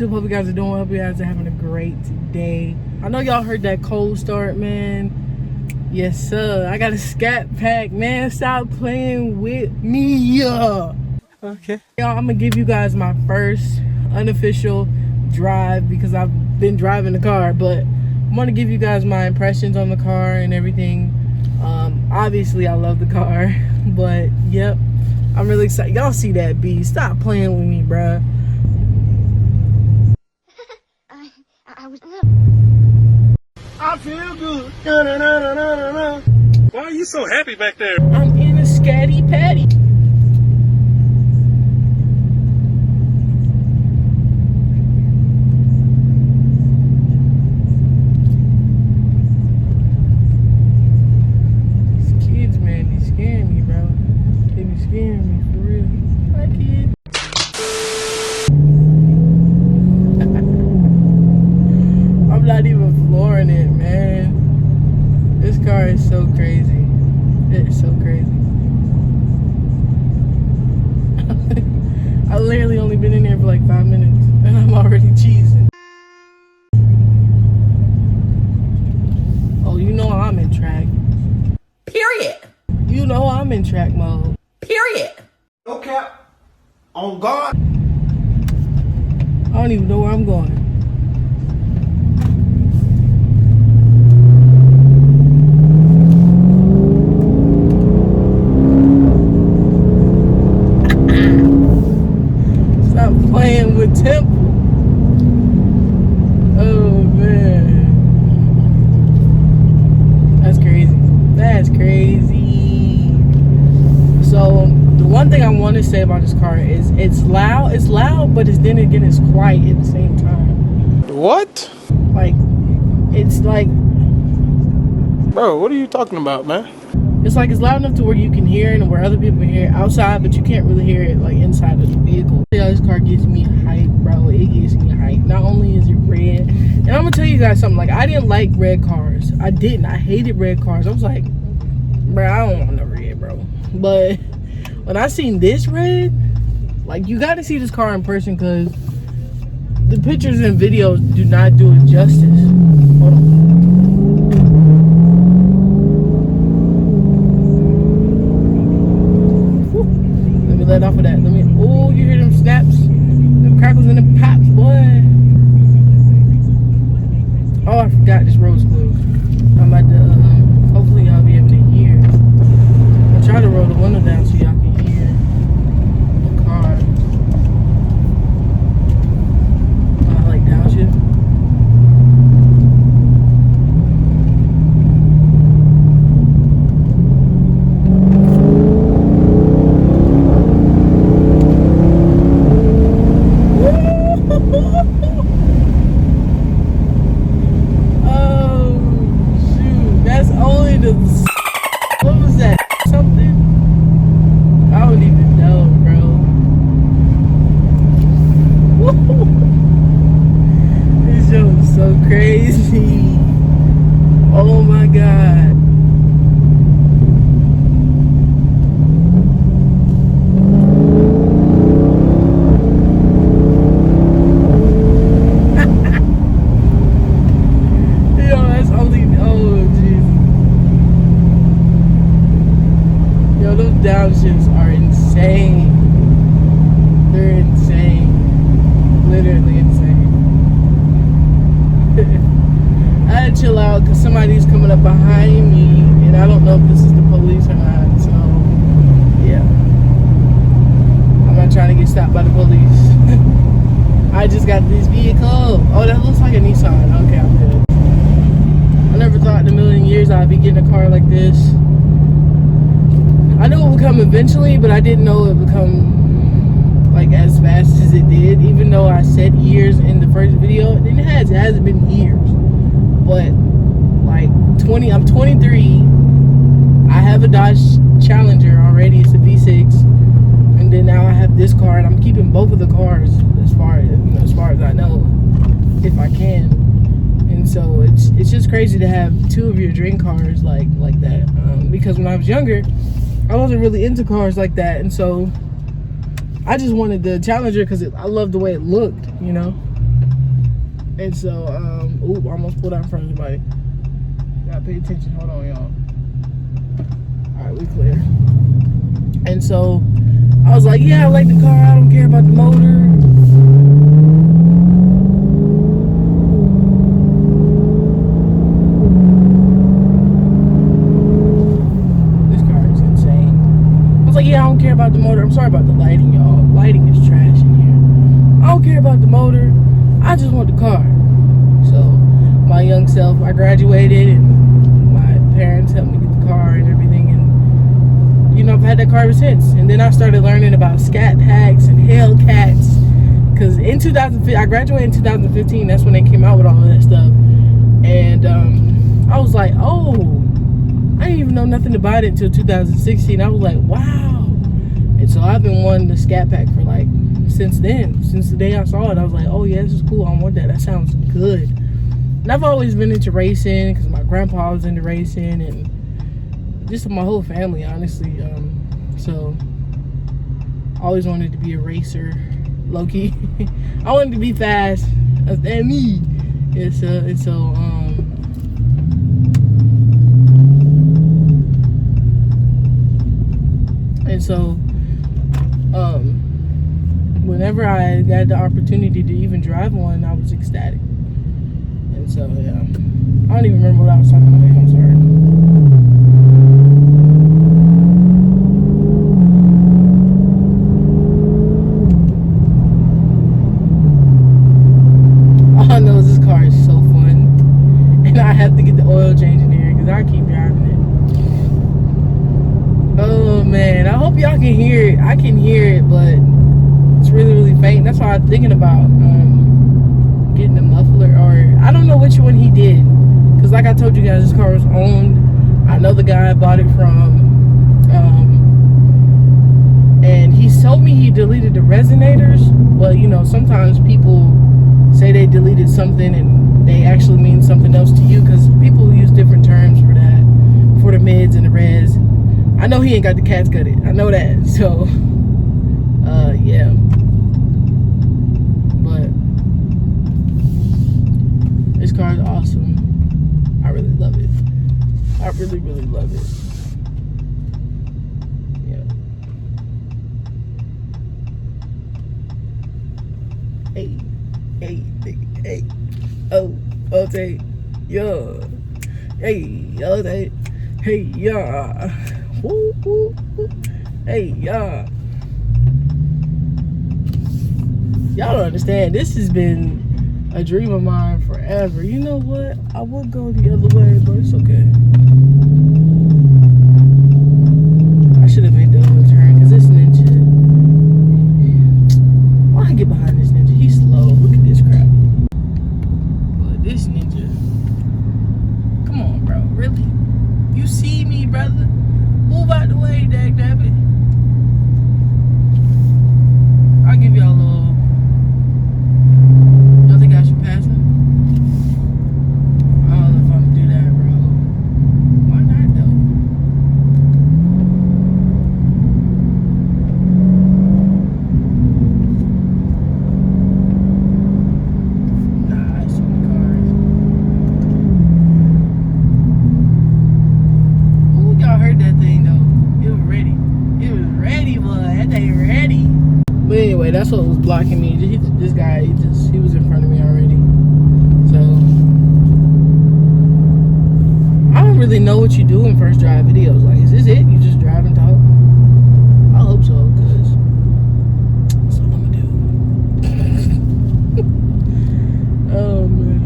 YouTube? Hope you guys are doing well. Hope you guys are having a great day. I know y'all heard that cold start, man. Yes, sir. I got a scat pack, man. Stop playing with me. Okay. Y'all, I'm gonna give you guys my first unofficial drive because I've been driving the car, but I'm gonna give you guys my impressions on the car and everything. Obviously, I love the car, but yep, I'm really excited. Y'all see that B? Stop playing with me, bruh. I feel good. Why are you so happy back there? I'm in a scatty patty. These kids, man, they scaring me, bro. They be scaring me for real. Hi, kid. I'm not even flooring it, man. This car is so crazy. It's so crazy. I literally only been in there for like 5 minutes and I'm already cheesing. Oh, you know I'm in track. Period. You know I'm in track mode. Period. No cap. On God. I don't even know where I'm going. Playing with Temple. Oh man, that's crazy. That's crazy. So the one thing I want to say about this car is it's loud. It's loud, but then again it's quiet at the same time. What? Like it's like, Bro, what are you talking about, man? it's like it's loud enough to where you can hear it and where other people can hear it outside, but you can't really hear it like inside of the vehicle. Yeah, this car gives me hype, bro. It gives me hype. Not only is it red, and I'm gonna tell you guys something. Like, I didn't like red cars. I didn't. I hated red cars. I was like, bro, I don't want no red, bro. But when I seen this red, like, you got to see this car in person because the pictures and videos do not do it justice. Hold on. Let off of that. Let me. Oh, you hear them snaps, them crackles, and them pops, boy. Oh, I forgot this road's closed. I'm about to. Hopefully, y'all be able to hear. I'll try to roll the window down so y'all can hear the car. I like downshift. What was that? Something? I don't even know, bro. This show is so crazy. Oh my god. Yo, that's only. Oh, jeez. Yo, those downshifts are insane. They're insane. Literally insane. I had to chill out because somebody's coming up behind me and I don't know if this is the police or not. So, yeah. I'm not trying to get stopped by the police. I just got this vehicle. Oh, that looks like a Nissan. Okay, I'm good. I never thought in a million years I'd be getting a car like this. I knew it would come eventually, but I didn't know it would come like as fast as it did. Even though I said years in the first video, and it hasn't been years. But like I'm 23. I have a Dodge Challenger already. It's a V6, and then now I have this car, and I'm keeping both of the cars as far as I know, if I can. And so it's just crazy to have two of your dream cars like that. Because when I was younger, I wasn't really into cars like that, and so I just wanted the Challenger because I loved the way it looked, you know. And so, oop, almost pulled out in front of somebody. Gotta pay attention. Hold on, y'all. Alright, we clear. And so, I was like, yeah, I like the car. I don't care about the motor. This car is insane. I was like, yeah, I don't care about the motor. I'm sorry about the lighting, y'all. Lighting is trash in here. I don't care about the motor. I just want the car. So, my young self, I graduated and my parents helped me get the car and everything. And, you know, I've had that car ever since. And then I started learning about scat packs and Hellcats. Because in 2015, I graduated in 2015. That's when they came out with all of that stuff. And I was like, oh, I didn't even know nothing about it until 2016. I was like, wow. And so I've been wanting the scat pack for like, since then. Since the day I saw it, I was like, oh yeah, this is cool. I want that. That sounds good. And I've always been into racing because my grandpa was into racing and just my whole family, honestly. So I always wanted to be a racer, low-key. I wanted to be fast. That's me. And so whenever I got the opportunity to even drive one, I was ecstatic. And so yeah, I don't even remember what I was talking about. I'm sorry. All I know is this car is so fun, and I have to get the oil change in here because I keep driving it. Oh man, I hope y'all can hear it. I can hear it, but it's really, really faint. That's why I'm thinking about getting a muffler, or I don't know which one he did, because like I told you guys, this car was owned. I know the guy I bought it from, and he told me he deleted the resonators. Well, you know, sometimes people say they deleted something and they actually mean something else to you, because people use different terms for that, for the mids and the res. I know he ain't got the cats gutted. I know that. So yeah, but this car is awesome. I really love it. I really, really love it. Yeah. Hey. Oh, okay. Yeah. Hey, okay. Hey, yeah. Woo, woo, woo. Hey, yeah. Y'all don't understand. This has been a dream of mine forever. You know what? I would go the other way, but it's okay. I should have made the other turn because this ninja. Why I get behind this ninja? He's slow. Look at this crap. But this ninja. Come on, bro. Really? You see me, brother? Move out the way, dagnabbit. I'll give y'all a little. Y'all think I should pass him? I don't know if I'm gonna do that, bro. Why not, though? Nah, I see the cars. Ooh, y'all heard that thing, though. It was ready. It was ready, boy. That thing ready. But anyway, that's what was blocking me. This guy, he was in front of me already. So I don't really know what you do in first drive videos. Like, is this it? You just drive and talk? I hope so, because that's all I'm gonna do. Oh man,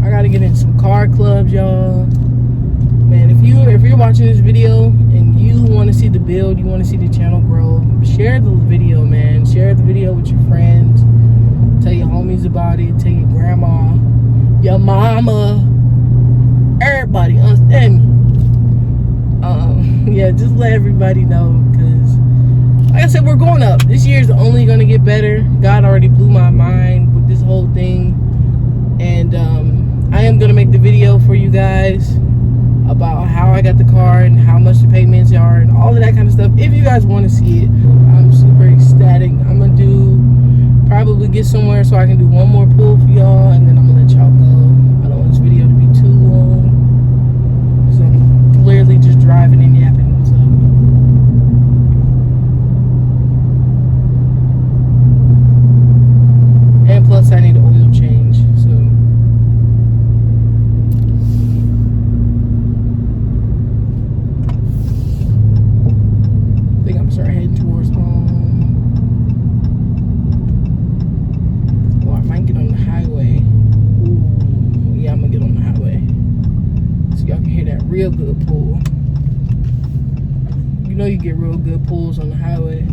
I gotta get in some car clubs, y'all. Man, if you're watching this video and you want to see the build, you want to see the channel grow, share the video, man. Share the video with your friends. Tell your homies about it. Tell your grandma, your mama, everybody. Understand me? Yeah, just let everybody know, because like I said, we're going up. This year's only gonna get better. God already blew my mind with this whole thing, and I am gonna make the video for you guys about how I got the car and how much the payments are and all of that kind of stuff. If you guys want to see it, I'm super ecstatic. I'm gonna do probably get somewhere so I can do one more pull for y'all, and then I'm gonna let y'all go. I don't want this video to be too long, so I'm literally just driving and yapping. So and plus I need an oil change, so I think I'm starting heading towards home. I might get on the highway. Ooh, yeah, I'm gonna get on the highway so y'all can hear that real good pull. You know you get real good pulls on the highway.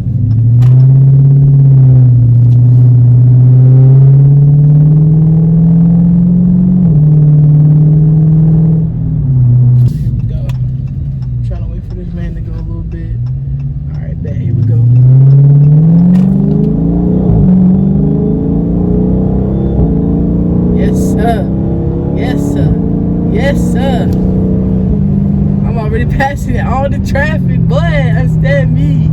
Here we go. I'm trying to wait for this man to go a little bit. Alright, bet. Here we go. Yes, sir. Yes, sir. I'm already passing all the traffic, but understand me.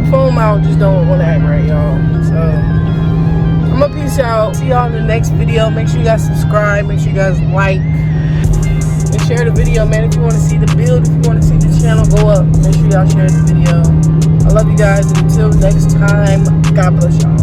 Phone mount just don't want to act right, y'all. So I'm gonna peace out. See y'all in the next video. Make sure you guys subscribe. Make sure you guys like and share the video, man. If you want to see the build, if you want to see the channel go up, make sure y'all share the video. I love you guys. Until next time, God bless y'all.